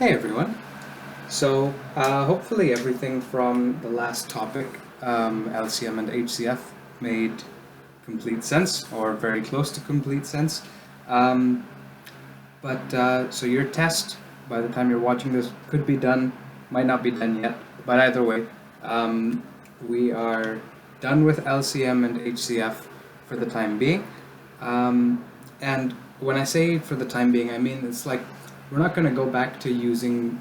Hey everyone. Hopefully everything from the last topic, LCM and HCF, made complete sense or very close to complete sense. Um, so your test, by the time you're watching this, could be done, might not be done yet, but either way, um, we are done with LCM and HCF for the time being. And when I say for the time being, I mean it's like we're not going to go back to using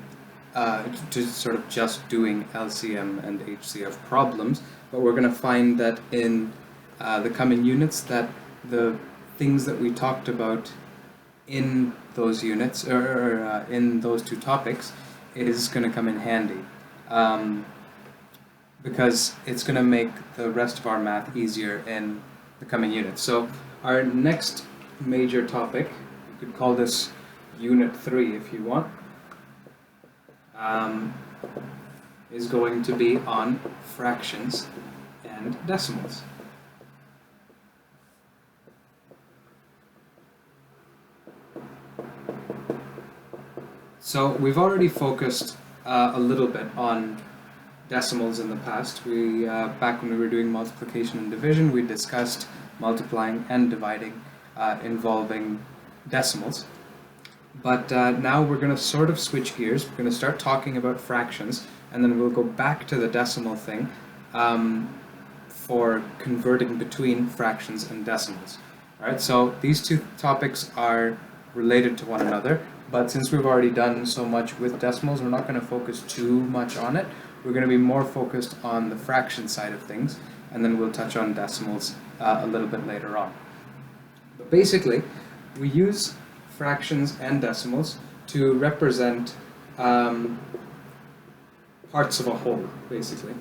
to sort of just doing LCM and HCF problems, but we're going to find that in the coming units that the things that we talked about in those units or in those two topics is going to come in handy um, because it's going to make the rest of our math easier in the coming units. So our next major topic, you could call this Unit 3 if you want, is going to be on fractions and decimals. So we've already focused a little bit on decimals in the past. Back when we were doing multiplication and division, we discussed multiplying and dividing involving decimals. But now we're going to sort of switch gears. We're going to start talking about fractions, and then we'll go back to the decimal thing for converting between fractions and decimals. All right, so these two topics are related to one another, but since we've already done so much with decimals, we're not going to focus too much on it. We're going to be more focused on the fraction side of things, and then we'll touch on decimals a little bit later on. But basically, we use fractions and decimals to represent parts of a whole, basically.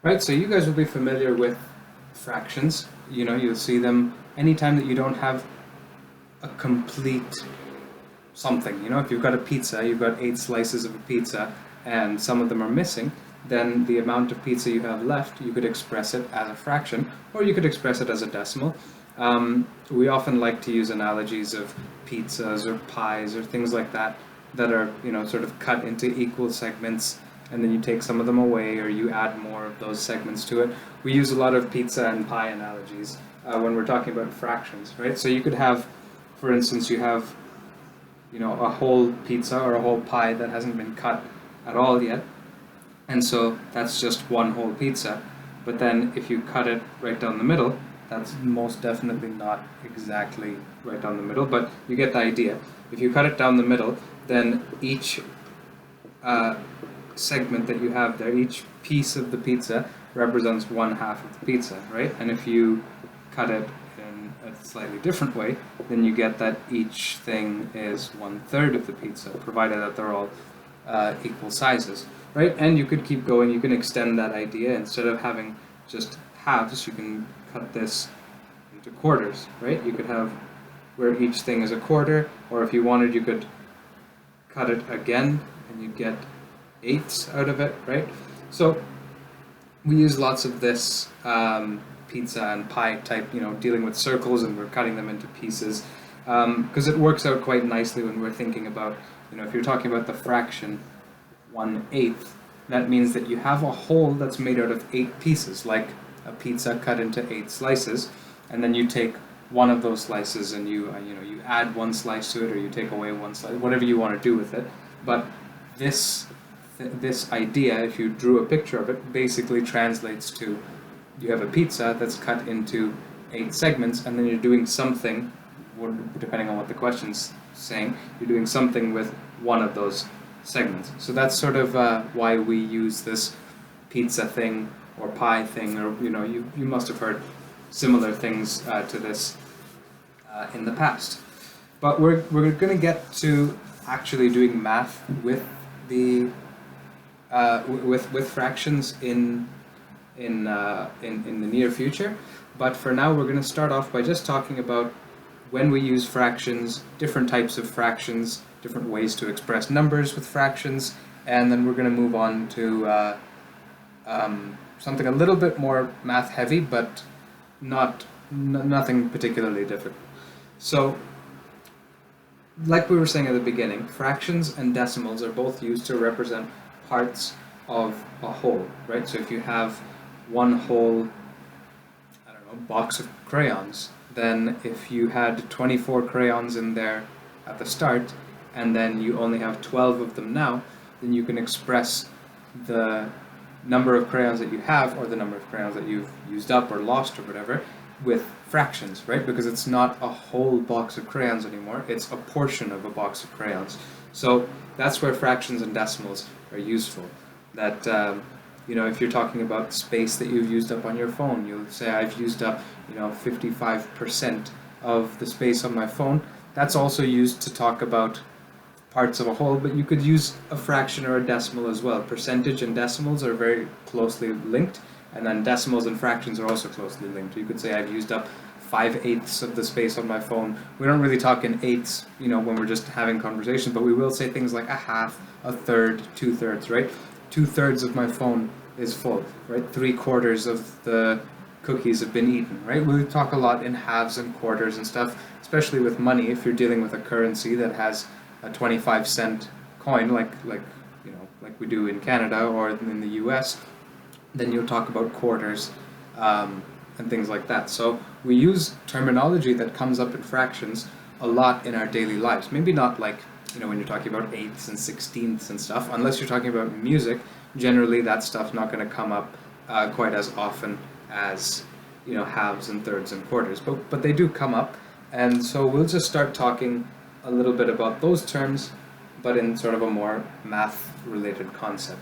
Right, so you guys will be familiar with fractions. You know, you'll see them anytime that you don't have a complete something. You know, if you've got a pizza, you've got 8 slices of a pizza, and some of them are missing, then the amount of pizza you have left, you could express it as a fraction, or you could express it as a decimal. We often like to use analogies of pizzas or pies or things like that that are, you know, sort of cut into equal segments, and then you take some of them away or you add more of those segments to it. We use a lot of pizza and pie analogies when we're talking about fractions, right? So you could have, for instance, you have, you know, a whole pizza or a whole pie that hasn't been cut at all yet, and so that's just one whole pizza. But then if you cut it right down the middle, that's most definitely not exactly right down the middle, but you get the idea. If you cut it down the middle, then each segment that you have there, each piece of the pizza represents one half of the pizza, right? And if you cut it in a slightly different way, then you get that each thing is 1/3 of the pizza, provided that they're all equal sizes, right? And you could keep going, you can extend that idea. Instead of having just halves, you can cut this into quarters, right? You could have where each thing is a quarter, or if you wanted, you could cut it again and you'd get eighths out of it, right? So we use lots of this pizza and pie type, you know, dealing with circles, and we're cutting them into pieces because it works out quite nicely when we're thinking about, you know, if you're talking about the fraction 1/8, that means that you have a whole that's made out of 8 pieces, like a pizza cut into 8 slices, and then you take one of those slices and you add one slice to it, or you take away one slice, whatever you want to do with it. But this idea, if you drew a picture of it, basically translates to you have a pizza that's cut into 8 segments, and then you're doing something, depending on what the question's saying, you're doing something with one of those segments. So that's sort of why we use this pizza thing or pie thing, or, you know, you must have heard similar things to this in the past. But we're going to get to actually doing math with the with fractions in the near future. But for now, we're going to start off by just talking about when we use fractions, different types of fractions, different ways to express numbers with fractions, and then we're going to move on to something a little bit more math heavy, but nothing particularly difficult. So, like we were saying at the beginning, fractions and decimals are both used to represent parts of a whole, right? So if you have one whole, I don't know, box of crayons, then if you had 24 crayons in there at the start, and then you only have 12 of them now, then you can express the number of crayons that you have, or the number of crayons that you've used up or lost or whatever, with fractions, right? Because it's not a whole box of crayons anymore, it's a portion of a box of crayons. So that's where fractions and decimals are useful. That, if you're talking about space that you've used up on your phone, you'll say, I've used up, 55% of the space on my phone. That's also used to talk about parts of a whole, but you could use a fraction or a decimal as well. Percentage and decimals are very closely linked, and then decimals and fractions are also closely linked. You could say I've used up 5/8 of the space on my phone. We don't really talk in eighths, when we're just having conversations, but we will say things like a half, a third, 2/3, right? 2/3 of my phone is full, right? 3/4 of the cookies have been eaten, right? We talk a lot in halves and quarters and stuff, especially with money. If you're dealing with a currency that has a 25-cent coin, like we do in Canada or in the US, then you'll talk about quarters and things like that. So we use terminology that comes up in fractions a lot in our daily lives. Maybe not like, when you're talking about eighths and sixteenths and stuff, unless you're talking about music, generally that stuff's not going to come up quite as often as, halves and thirds and quarters. But they do come up, and so we'll just start talking a little bit about those terms, but in sort of a more math-related concept,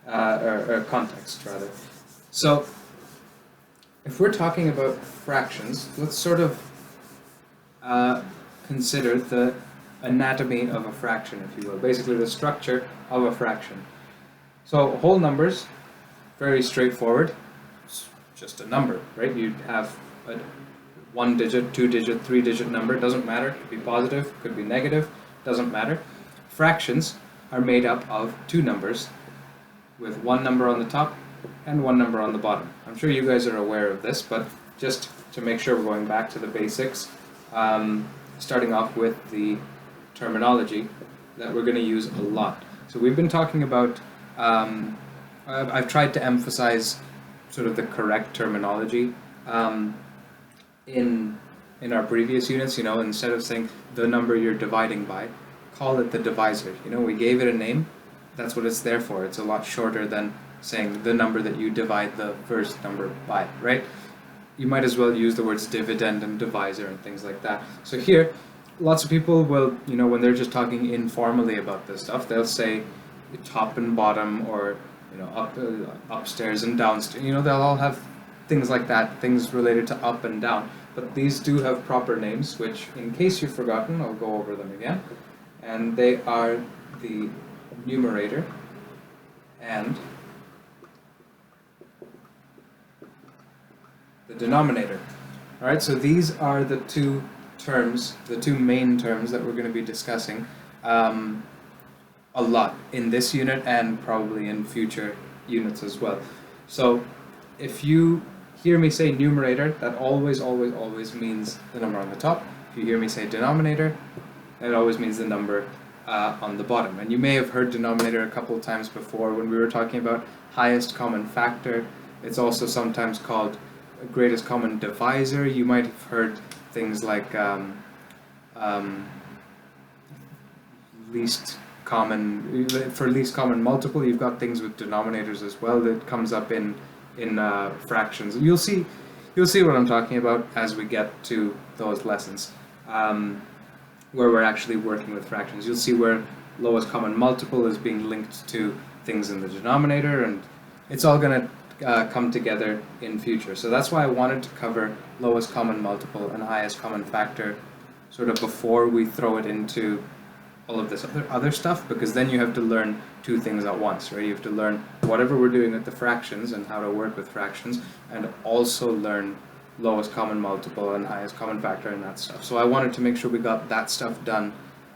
or context, rather. So, if we're talking about fractions, let's sort of consider the anatomy of a fraction, if you will, basically the structure of a fraction. So, whole numbers, very straightforward, it's just a number, right? You'd have a 1-digit, 2-digit, 3-digit number, doesn't matter, could be positive, could be negative, doesn't matter. Fractions are made up of two numbers, with one number on the top and one number on the bottom. I'm sure you guys are aware of this, but just to make sure we're going back to the basics, starting off with the terminology that we're going to use a lot. So we've been talking about, I've tried to emphasize sort of the correct terminology in our previous units. Instead of saying the number you're dividing by, call it the divisor. We gave it a name, that's what it's there for. It's a lot shorter than saying the number that you divide the first number by, right? You might as well use the words dividend and divisor and things like that. So here, lots of people will, when they're just talking informally about this stuff, they'll say top and bottom, or upstairs and downstairs. They'll all have things like that, things related to up and down. But these do have proper names, which, in case you've forgotten, I'll go over them again. And they are the numerator and the denominator. Alright, so these are the two terms, the two main terms that we're going to be discussing a lot in this unit and probably in future units as well. So if you hear me say numerator, that always means the number on the top. If you hear me say denominator, it always means the number on the bottom. And you may have heard denominator a couple of times before when we were talking about highest common factor. It's also sometimes called greatest common divisor. You might have heard things like least common, for least common multiple. You've got things with denominators as well that comes up in fractions. You'll see what I'm talking about as we get to those lessons, where we're actually working with fractions. You'll see where lowest common multiple is being linked to things in the denominator, and it's all going to come together in future. So that's why I wanted to cover lowest common multiple and highest common factor sort of before we throw it into all of this other stuff, because then you have to learn two things at once, right? You have to learn whatever we're doing with the fractions and how to work with fractions, and also learn lowest common multiple and highest common factor and that stuff. So I wanted to make sure we got that stuff done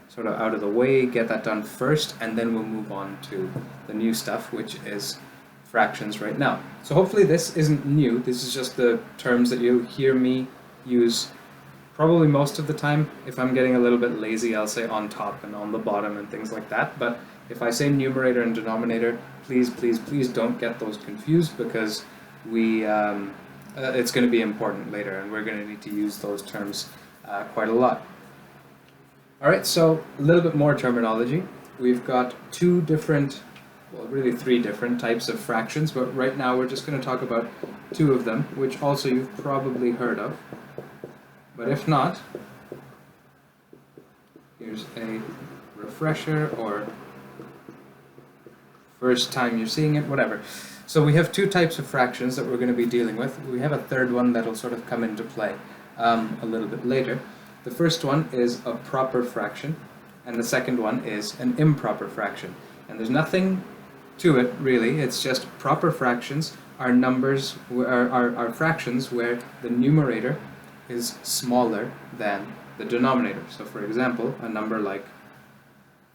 sort of out of the way, get that done first, and then we'll move on to the new stuff, which is fractions right now. So hopefully this isn't new. This is just the terms that you'll hear me use probably most of the time. If I'm getting a little bit lazy, I'll say on top and on the bottom and things like that. But if I say numerator and denominator, please, please, please don't get those confused, because it's going to be important later, and we're going to need to use those terms quite a lot. Alright, so a little bit more terminology. We've got two different, well, really three different types of fractions, but right now we're just going to talk about two of them, which also you've probably heard of. But if not, here's a refresher, or first time you're seeing it, whatever. So we have two types of fractions that we're going to be dealing with. We have a third one that'll sort of come into play a little bit later. The first one is a proper fraction, and the second one is an improper fraction. And there's nothing to it, really. It's just proper fractions are numbers, are fractions where the numerator is smaller than the denominator. So for example, a number like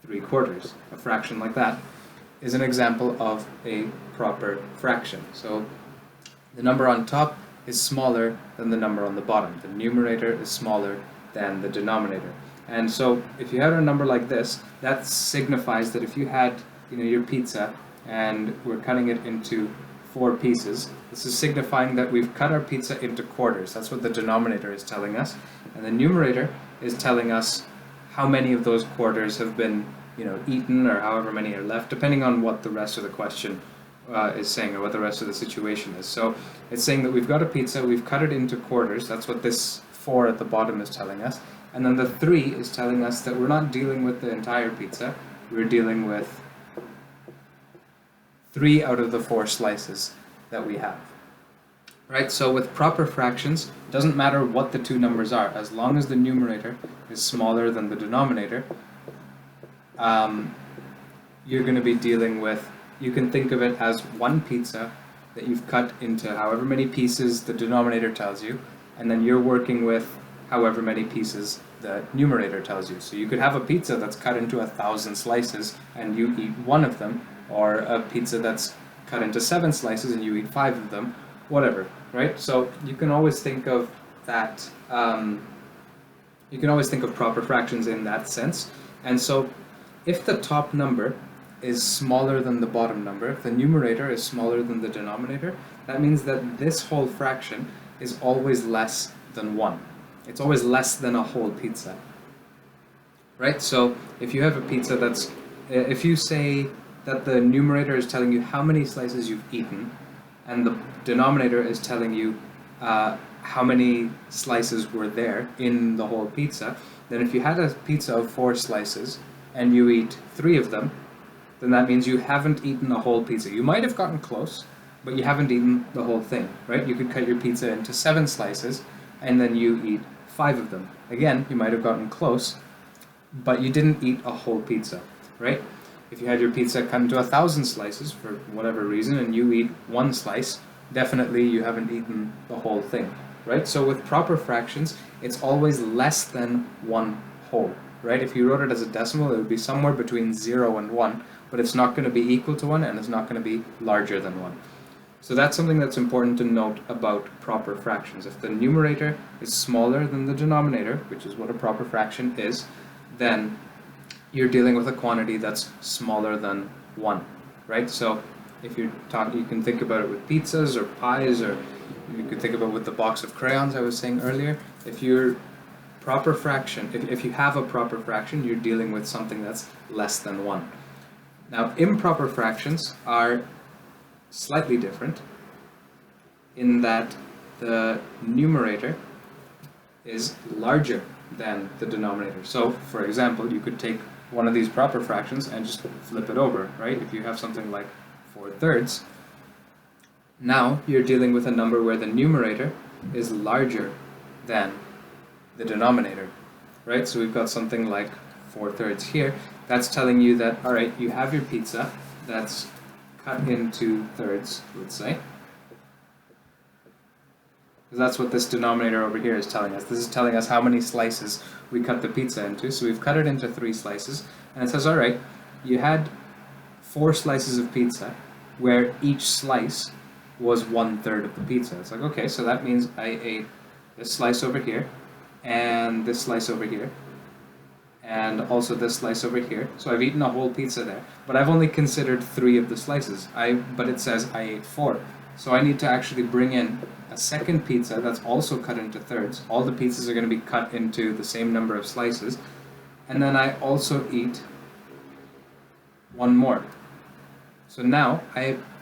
3/4, a fraction like that, is an example of a proper fraction. So the number on top is smaller than the number on the bottom. The numerator is smaller than the denominator. And so if you had a number like this, that signifies that if you had, your pizza and we're cutting it into 4 pieces, this is signifying that we've cut our pizza into quarters. That's what the denominator is telling us. And the numerator is telling us how many of those quarters have been eaten, or however many are left, depending on what the rest of the question is saying, or what the rest of the situation is. So it's saying that we've got a pizza, we've cut it into quarters. That's what this 4 at the bottom is telling us. And then the 3 is telling us that we're not dealing with the entire pizza, we're dealing with 3 out of the 4 slices that we have. Right, so with proper fractions, it doesn't matter what the two numbers are, as long as the numerator is smaller than the denominator, you're going to be dealing with, you can think of it as one pizza that you've cut into however many pieces the denominator tells you, and then you're working with however many pieces the numerator tells you. So you could have a pizza that's cut into 1,000 slices and you eat 1 of them, or a pizza that's cut into 7 slices and you eat 5 of them, whatever, right? So you can always think of that, you can always think of proper fractions in that sense. And so if the top number is smaller than the bottom number, if the numerator is smaller than the denominator, that means that this whole fraction is always less than 1. It's always less than a whole pizza, right? So if you have a pizza that's, if you say that the numerator is telling you how many slices you've eaten, and the denominator is telling you how many slices were there in the whole pizza, then if you had a pizza of 4 slices and you eat 3 of them, then that means you haven't eaten a whole pizza. You might have gotten close, but you haven't eaten the whole thing, right? You could cut your pizza into 7 slices and then you eat 5 of them. Again, you might have gotten close, but you didn't eat a whole pizza, right? If you had your pizza cut into 1,000 slices for whatever reason and you eat 1 slice, definitely you haven't eaten the whole thing, right? So with proper fractions, it's always less than 1 whole, right? If you wrote it as a decimal, it would be somewhere between 0 and 1, but it's not going to be equal to 1 and it's not going to be larger than 1. So that's something that's important to note about proper fractions. If the numerator is smaller than the denominator, which is what a proper fraction is, then you're dealing with a quantity that's smaller than 1, right? So if you're talking, you can think about it with pizzas or pies, or you could think about it with the box of crayons I was saying earlier. If you're proper fraction, if you have a proper fraction, you're dealing with something that's less than 1. Now, improper fractions are slightly different in that the numerator is larger than the denominator. So, for example, you could take one of these proper fractions and just flip it over, right? If you have something like 4/3, now you're dealing with a number where the numerator is larger than the denominator, right? So we've got something like 4/3 here. That's telling you that, all right, you have your pizza that's cut into thirds, let's say. Because that's what this denominator over here is telling us. This is telling us how many slices we cut the pizza into. So we've cut it into 3 slices, and it says, all right, you had 4 slices of pizza. where each slice was 1/3 of the pizza. It's like, okay, so that means I ate this slice over here, and this slice over here, and also this slice over here. So I've eaten a whole pizza there, but I've only considered 3 of the slices. But it says I ate 4. So I need to actually bring in a second pizza that's also cut into thirds. All the pizzas are going to be cut into the same number of slices. And then I also eat one more. So now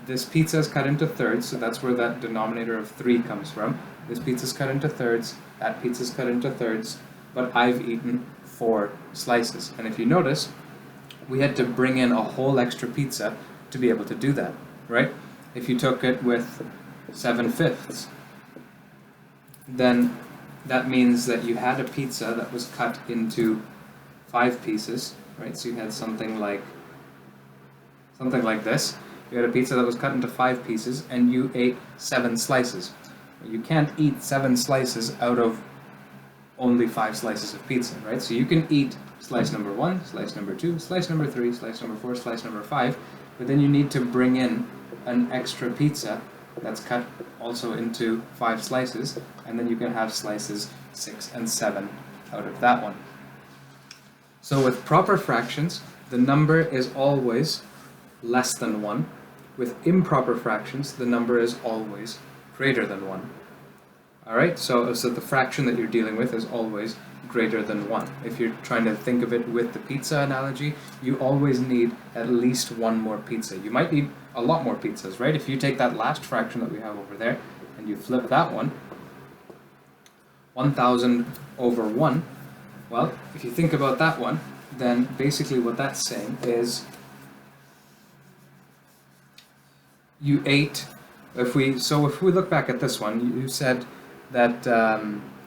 this pizza is cut into thirds, so that's where that denominator of 3 comes from. This pizza is cut into thirds, that pizza is cut into thirds, but I've eaten 4 slices. And if you notice, we had to bring in a whole extra pizza to be able to do that, right? If you took it with 7/5, then that means that you had a pizza that was cut into 5 pieces, right? So you had something like this. You had a pizza that was cut into 5 pieces, and you ate 7 slices. You can't eat 7 slices out of only 5 slices of pizza, right? So you can eat slice number 1, slice number 2, slice number 3, slice number 4, slice number 5, but then you need to bring in an extra pizza that's cut also into 5 slices, and then you can have slices 6 and 7 out of that one. So with proper fractions, the number is always less than 1. With improper fractions, the number is always greater than 1. Alright, so the fraction that you're dealing with is always greater than 1. If you're trying to think of it with the pizza analogy, you always need at least one more pizza. You might need a lot more pizzas, right? If you take that last fraction that we have over there and you flip that one, 1,000 over 1, well, if you think about that one, then basically what that's saying is you ate, if we look back at this one, you said that,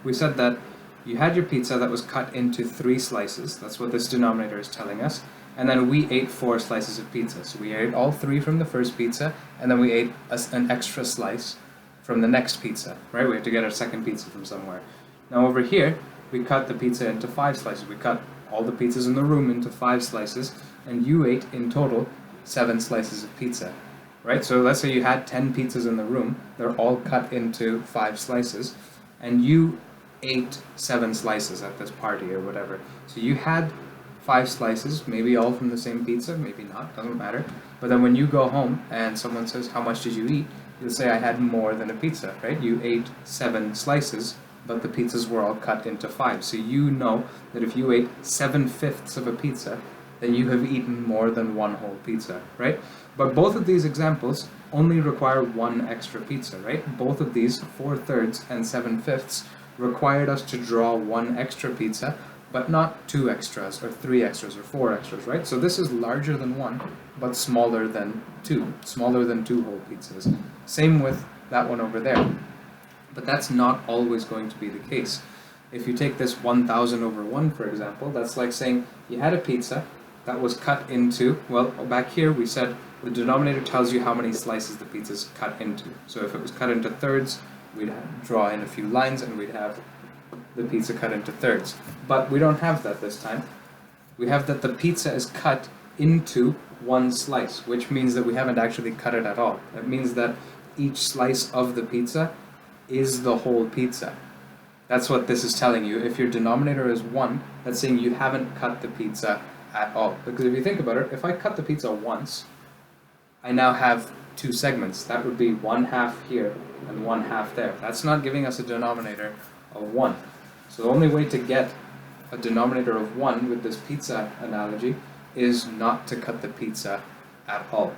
we said that you had your pizza that was cut into 3 slices. That's what this denominator is telling us. And then we ate 4 slices of pizza. So we ate all 3 from the first pizza, and then we ate an extra slice from the next pizza, right? We had to get our second pizza from somewhere. Now over here, we cut the pizza into 5 slices. We cut all the pizzas in the room into 5 slices, and you ate in total 7 slices of pizza, right? So let's say you had 10 pizzas in the room. They're all cut into 5 slices, and you ate 7 slices at this party or whatever. So you had 5 slices, maybe all from the same pizza, maybe not, doesn't matter. But then when you go home and someone says, how much did you eat? You'll say, I had more than a pizza, right? You ate 7 slices, but the pizzas were all cut into 5. So you know that if you ate 7/5 of a pizza, then you have eaten more than one whole pizza, right? But both of these examples only require one extra pizza, right? Both of these, 4/3 and 7/5, required us to draw one extra pizza, but not 2 extras, or 3 extras, or 4 extras, right? So this is larger than 1, but smaller than 2, smaller than 2 whole pizzas. Same with that one over there. But that's not always going to be the case. If you take this 1,000 over 1, for example, that's like saying you had a pizza that was cut into, well, back here we said the denominator tells you how many slices the pizza's cut into. So if it was cut into thirds, we'd draw in a few lines and we'd have the pizza cut into thirds. But we don't have that this time. We have that the pizza is cut into 1 slice, which means that we haven't actually cut it at all. That means that each slice of the pizza is the whole pizza. That's what this is telling you. If your denominator is 1, that's saying you haven't cut the pizza at all. Because if you think about it, if I cut the pizza once, I now have 2 segments. That would be 1/2 here and 1/2 there. That's not giving us a denominator of 1. So the only way to get a denominator of 1 with this pizza analogy is not to cut the pizza at all.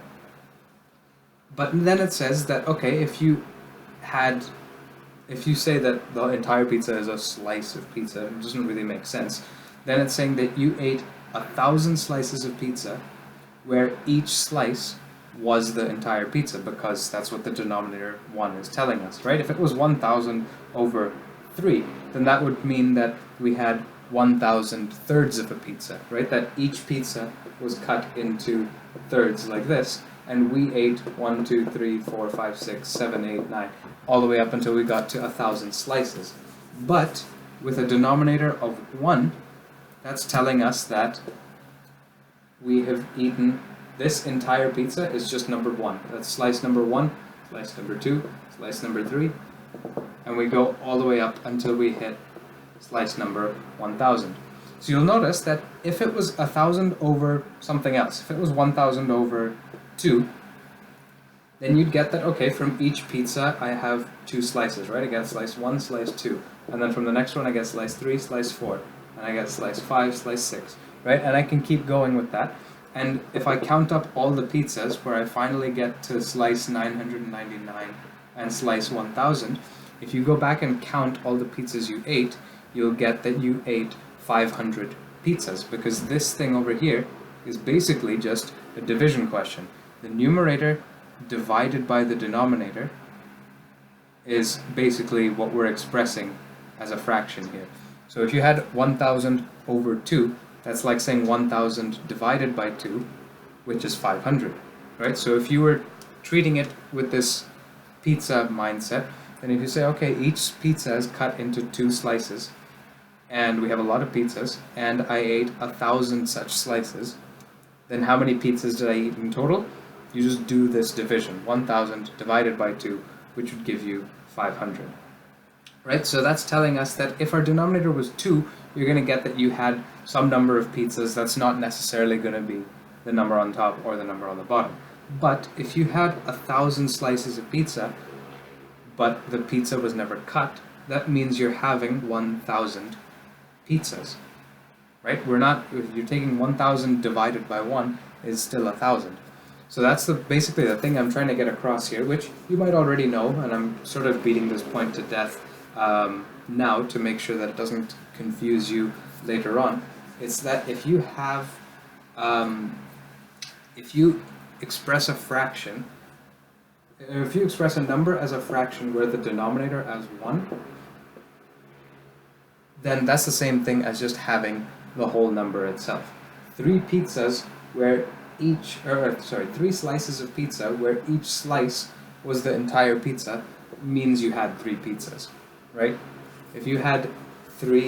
But then it says that, okay, if you say that the entire pizza is a slice of pizza, it doesn't really make sense. Then it's saying that you ate 1,000 slices of pizza, where each slice was the entire pizza, because that's what the denominator 1 is telling us, right? If it was 1,000 over 3, then that would mean that we had 1,000 thirds of a pizza, right? That each pizza was cut into thirds like this, and we ate 1, 2, 3, 4, 5, 6, 7, 8, 9, all the way up until we got to 1,000 slices. But with a denominator of 1, that's telling us that we have eaten this entire pizza is just numbered 1. That's slice number 1, slice number 2, slice number 3, and we go all the way up until we hit slice number 1000. So you'll notice that if it was 1000 over something else, if it was 1000 over 2, then you'd get that, okay, from each pizza I have 2 slices, right? I get slice 1, slice 2, and then from the next one I get slice 3, slice 4, and I get slice 5, slice 6, right? And I can keep going with that. And if I count up all the pizzas where I finally get to slice 999 and slice 1000, if you go back and count all the pizzas you ate, you'll get that you ate 500 pizzas, because this thing over here is basically just a division question. The numerator divided by the denominator is basically what we're expressing as a fraction here. So if you had 1000 over 2, that's like saying 1000 divided by 2, which is 500, right? So if you were treating it with this pizza mindset, then if you say, okay, each pizza is cut into 2 slices, and we have a lot of pizzas, and I ate 1000 such slices, then how many pizzas did I eat in total? You just do this division, 1000 divided by 2, which would give you 500. Right, so that's telling us that if our denominator was 2, you're going to get that you had some number of pizzas. That's not necessarily going to be the number on top or the number on the bottom. But if you had 1000 slices of pizza, but the pizza was never cut, that means you're having 1000 pizzas, right? If you're taking 1000 divided by 1 is still 1000. So that's basically the thing I'm trying to get across here, which you might already know, and I'm sort of beating this point to death now to make sure that it doesn't confuse you later on. It's that if you have, if you express a fraction, if you express a number as a fraction where the denominator as 1, then that's the same thing as just having the whole number itself. 3 pizzas where each, or 3 slices of pizza where each slice was the entire pizza means you had 3 pizzas, right? If you had 3,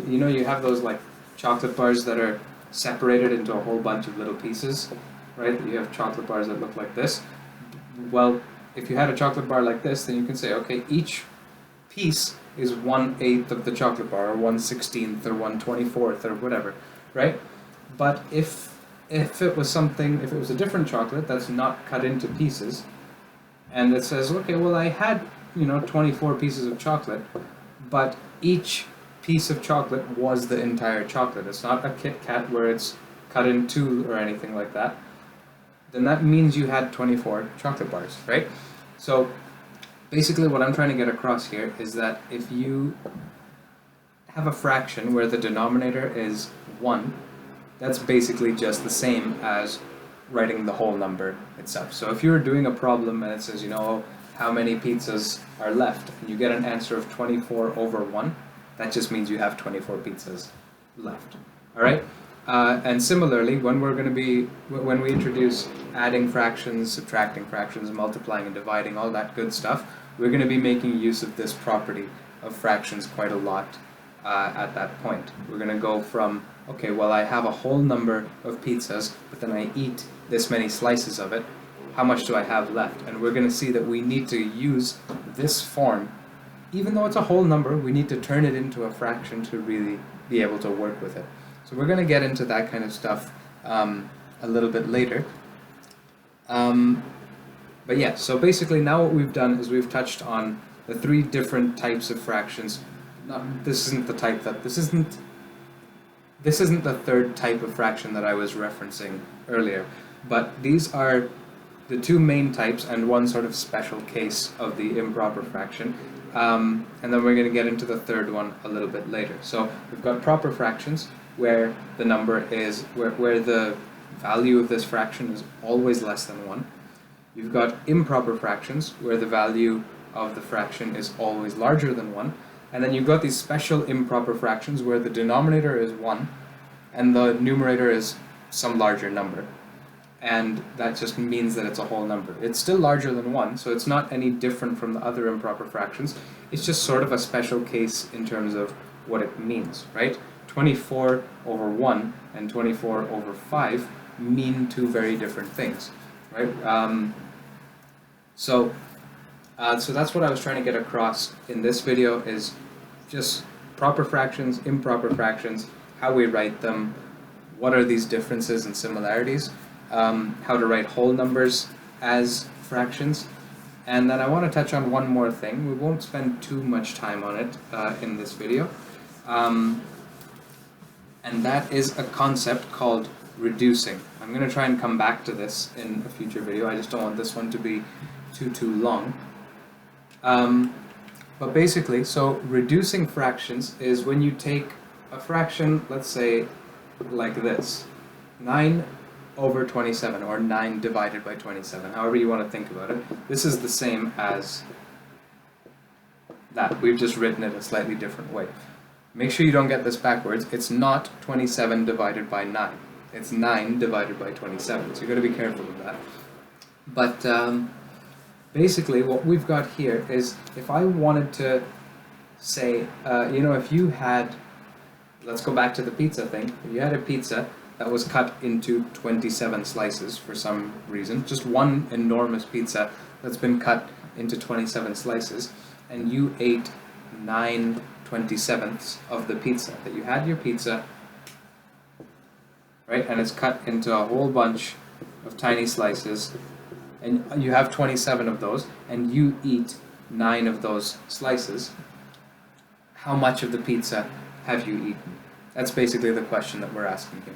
you know, you have those like chocolate bars that are separated into a whole bunch of little pieces, right? You have chocolate bars that look like this. Well, if you had a chocolate bar like this, then you can say, okay, each piece is 1/8 of the chocolate bar, or 1/16 or 1/24 or whatever, right? But if it was a different chocolate that's not cut into pieces, and it says, okay, well, I had, 24 pieces of chocolate, but each piece of chocolate was the entire chocolate. It's not a Kit Kat where it's cut in 2 or anything like that. Then that means you had 24 chocolate bars, right? So basically what I'm trying to get across here is that if you have a fraction where the denominator is 1, that's basically just the same as writing the whole number itself. So if you're doing a problem and it says, how many pizzas are left, and you get an answer of 24 over 1, that just means you have 24 pizzas left. All right? And similarly, when we introduce adding fractions, subtracting fractions, multiplying and dividing, all that good stuff, we're going to be making use of this property of fractions quite a lot at that point. We're going to go from, okay, well, I have a whole number of pizzas, but then I eat this many slices of it. How much do I have left? And we're going to see that we need to use this form. Even though it's a whole number, we need to turn it into a fraction to really be able to work with it. So we're going to get into that kind of stuff a little bit later. But yeah, so basically now what we've done is we've touched on the 3 different types of fractions. This isn't the 3rd type of fraction that I was referencing earlier, but these are the 2 main types and one sort of special case of the improper fraction. And then we're going to get into the 3rd one a little bit later. So we've got proper fractions, where the number is, where the value of this fraction is always less than 1. You've got improper fractions, where the value of the fraction is always larger than 1. And then you've got these special improper fractions, where the denominator is 1, and the numerator is some larger number. And that just means that it's a whole number. It's still larger than 1, so it's not any different from the other improper fractions. It's just sort of a special case in terms of what it means, right? 24 over 1 and 24 over 5 mean two very different things, right? So that's what I was trying to get across in this video, is just proper fractions, improper fractions, how we write them, what are these differences and similarities, how to write whole numbers as fractions, and then I want to touch on one more thing. We won't spend too much time on it in this video, and that is a concept called reducing. I'm going to try and come back to this in a future video. I just don't want this one to be too long. But basically, so reducing fractions is when you take a fraction, let's say like this, 9 over 27, or 9 divided by 27, however you want to think about it. This is the same as that. We've just written it a slightly different way. Make sure you don't get this backwards. It's not 27 divided by 9. It's 9 divided by 27, so you've got to be careful of that. But basically what we've got here is, if I wanted to say, if you had, let's go back to the pizza thing. If you had a pizza that was cut into 27 slices for some reason, just one enormous pizza that's been cut into 27 slices, and you ate 9 27ths of the pizza, that you had your pizza, right, and it's cut into a whole bunch of tiny slices, and you have 27 of those, and you eat 9 of those slices, how much of the pizza have you eaten? That's basically the question that we're asking here.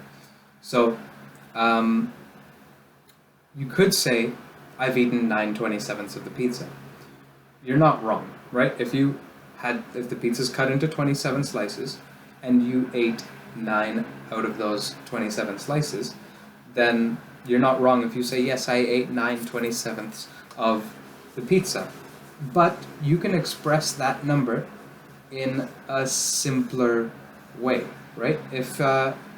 So, you could say, I've eaten 9 27ths of the pizza. You're not wrong, right? If the pizza's cut into 27 slices, and you ate 9 out of those 27 slices, then you're not wrong if you say, yes, I ate 9 27ths of the pizza. But you can express that number in a simpler way, right? If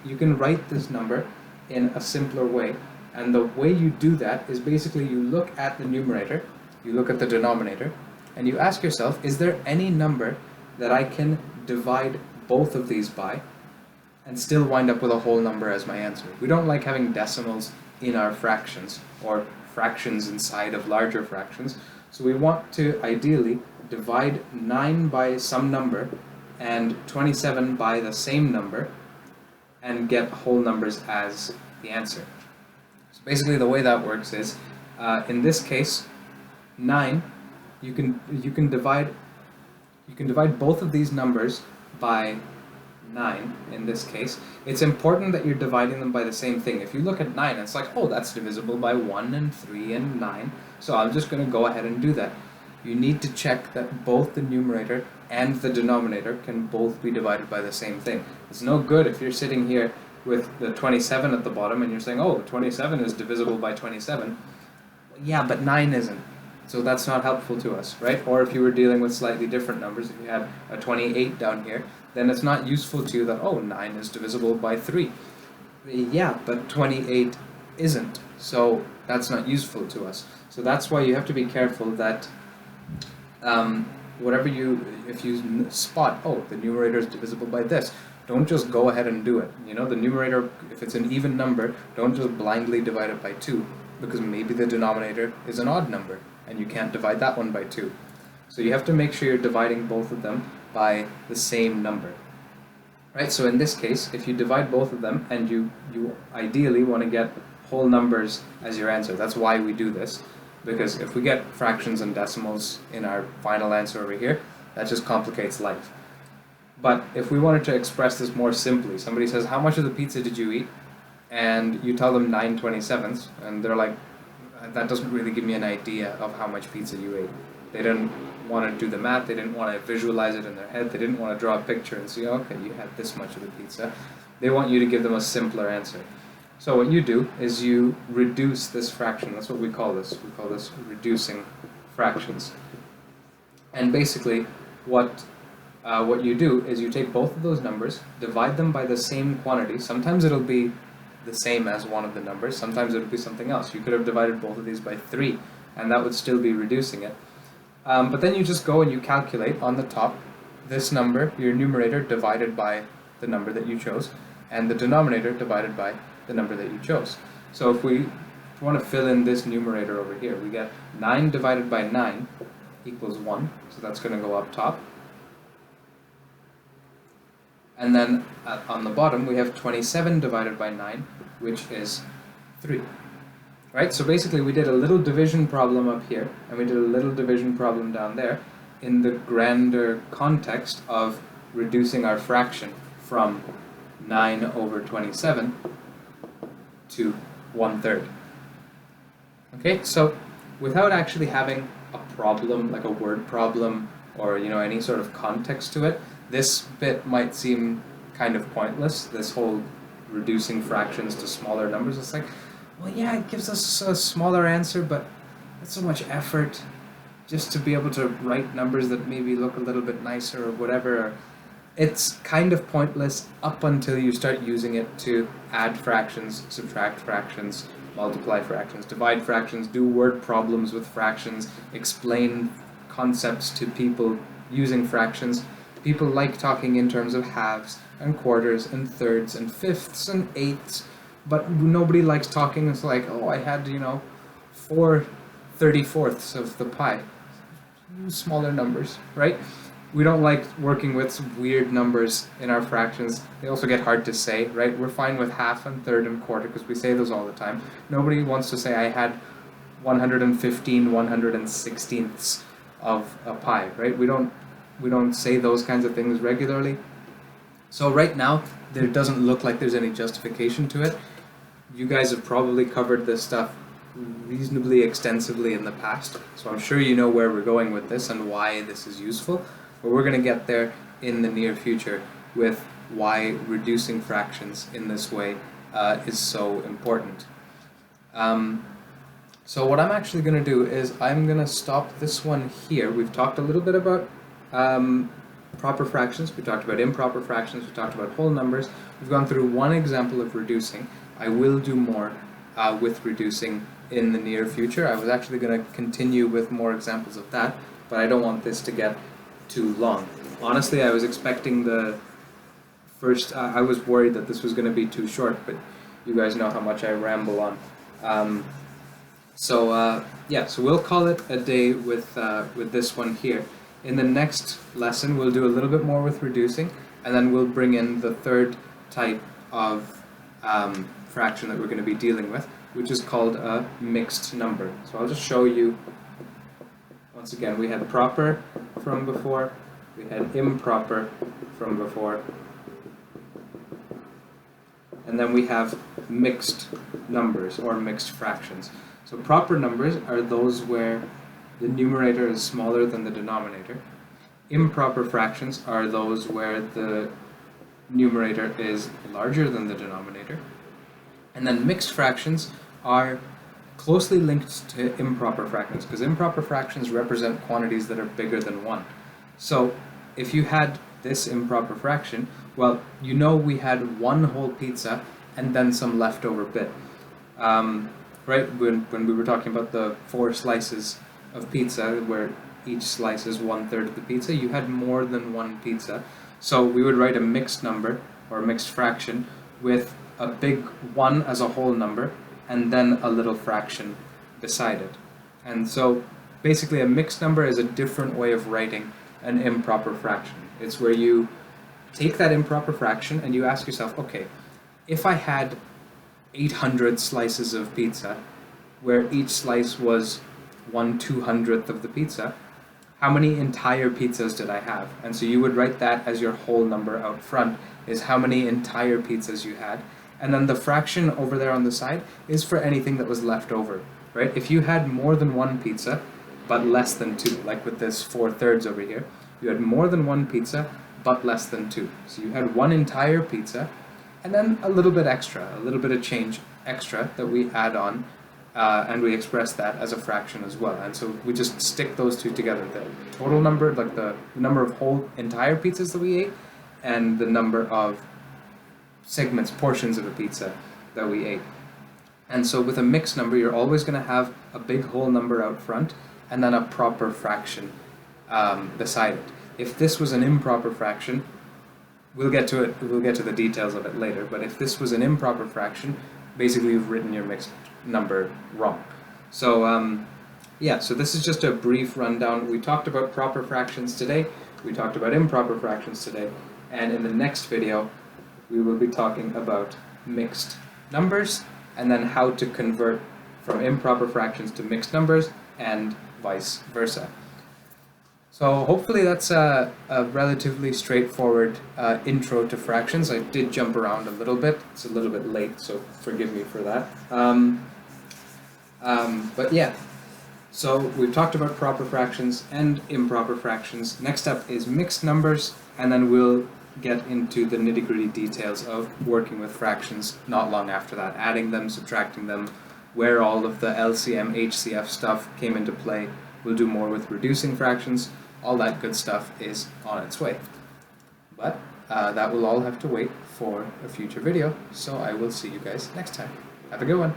you can write this number in a simpler way, and the way you do that is basically you look at the numerator, you look at the denominator, and you ask yourself, is there any number that I can divide both of these by and still wind up with a whole number as my answer? We don't like having decimals in our fractions, or fractions inside of larger fractions, so we want to ideally divide 9 by some number and 27 by the same number and get whole numbers as the answer. So basically the way that works is, in this case, 9, you can divide both of these numbers by 9 in this case. It's important that you're dividing them by the same thing. If you look at 9, it's like, oh, that's divisible by 1 and 3 and 9, so I'm just going to go ahead and do that. You need to check that both the numerator and the denominator can both be divided by the same thing. It's no good if you're sitting here with the 27 at the bottom and you're saying, oh, 27 is divisible by 27. Yeah, but 9 isn't. So that's not helpful to us, right? Or if you were dealing with slightly different numbers, if you had a 28 down here, then it's not useful to you that, oh, 9 is divisible by 3. Yeah, but 28 isn't. So that's not useful to us. So that's why you have to be careful that if you spot, oh, the numerator is divisible by this, don't just go ahead and do it. The numerator, if it's an even number, don't just blindly divide it by 2, because maybe the denominator is an odd number, and you can't divide that one by 2. So you have to make sure you're dividing both of them by the same number. Right, so in this case, if you divide both of them, and you ideally want to get whole numbers as your answer, that's why we do this. Because if we get fractions and decimals in our final answer over here, that just complicates life. But if we wanted to express this more simply, somebody says, how much of the pizza did you eat? And you tell them 9 27ths, and they're like, that doesn't really give me an idea of how much pizza you ate. They didn't want to do the math, they didn't want to visualize it in their head, they didn't want to draw a picture and see, okay, you had this much of the pizza. They want you to give them a simpler answer. So what you do is you reduce this fraction. That's what we call this. We call this reducing fractions. And basically, what you do is you take both of those numbers, divide them by the same quantity. Sometimes it'll be the same as one of the numbers. Sometimes it'll be something else. You could have divided both of these by 3, and that would still be reducing it. But then you just go and you calculate on the top this number, your numerator, divided by the number that you chose, and the denominator divided by the number that you chose. So if we want to fill in this numerator over here, we get 9 divided by 9 equals 1, so that's going to go up top. And then on the bottom we have 27 divided by 9, which is 3. Right? So basically we did a little division problem up here, and we did a little division problem down there in the grander context of reducing our fraction from 9 over 27 to 1/3. Okay, so without actually having a problem, like a word problem, or any sort of context to it, this bit might seem kind of pointless, this whole reducing fractions to smaller numbers. It's like, well, yeah, it gives us a smaller answer, but it's so much effort just to be able to write numbers that maybe look a little bit nicer or whatever. It's kind of pointless up until you start using it to add fractions, subtract fractions, multiply fractions, divide fractions, do word problems with fractions, explain concepts to people using fractions. People like talking in terms of halves and quarters and thirds and fifths and eighths, but nobody likes talking. It's like, oh, I had 4 34ths of the pie. Smaller numbers, right? We don't like working with some weird numbers in our fractions. They also get hard to say, right? We're fine with half and third and quarter because we say those all the time. Nobody wants to say I had 115 116ths of a pie, right? We don't say those kinds of things regularly. So right now, there doesn't look like there's any justification to it. You guys have probably covered this stuff reasonably extensively in the past, so I'm sure you know where we're going with this and why this is useful, but we're going to get there in the near future with why reducing fractions in this way is so important. So what I'm actually going to do is I'm going to stop this one here. We've talked a little bit about proper fractions, we talked about improper fractions, we talked about whole numbers. We've gone through one example of reducing. I will do more with reducing in the near future. I was actually going to continue with more examples of that, but I don't want this to get too long. Honestly, I was expecting I was worried that this was going to be too short, but you guys know how much I ramble on. So we'll call it a day with this one here. In the next lesson, we'll do a little bit more with reducing, and then we'll bring in the third type of fraction that we're going to be dealing with, which is called a mixed number. So I'll just show you. Once again, we had proper from before, we had improper from before, and then we have mixed numbers or mixed fractions. So proper numbers are those where the numerator is smaller than the denominator. Improper fractions are those where the numerator is larger than the denominator. And then mixed fractions are closely linked to improper fractions, because improper fractions represent quantities that are bigger than 1. So if you had this improper fraction, well, we had one whole pizza and then some leftover bit. Right, when we were talking about the 4 slices of pizza, where each slice is 1/3 of the pizza, you had more than one pizza. So we would write a mixed number, or a mixed fraction, with a big 1 as a whole number, and then a little fraction beside it. And so basically a mixed number is a different way of writing an improper fraction. It's where you take that improper fraction and you ask yourself, okay, if I had 800 slices of pizza, where each slice was 1/200th of the pizza, how many entire pizzas did I have? And so you would write that as your whole number out front, is how many entire pizzas you had. And then the fraction over there on the side is for anything that was left over, right? If you had more than one pizza, but less than 2, like with this 4/3 over here, you had more than one pizza, but less than 2. So you had one entire pizza, and then a little bit extra, a little bit of change extra that we add on, and we express that as a fraction as well. And so we just stick those two together, the total number, like the number of whole entire pizzas that we ate, and the number of segments, portions of a pizza that we ate. And so with a mixed number, you're always going to have a big whole number out front, and then a proper fraction beside it. If this was an improper fraction, we'll get to the details of it later, but if this was an improper fraction, basically you've written your mixed number wrong. So yeah, so this is just a brief rundown. We talked about proper fractions today, we talked about improper fractions today, and in the next video we will be talking about mixed numbers and then how to convert from improper fractions to mixed numbers and vice versa. So hopefully that's a relatively straightforward intro to fractions. I did jump around a little bit. It's a little bit late, so forgive me for that. But yeah, so we've talked about proper fractions and improper fractions. Next up is mixed numbers, and then we'll get into the nitty-gritty details of working with fractions not long after that, adding them, subtracting them, where all of the LCM, HCF stuff came into play. We'll do more with reducing fractions. All that good stuff is on its way. But that will all have to wait for a future video, so I will see you guys next time. Have a good one.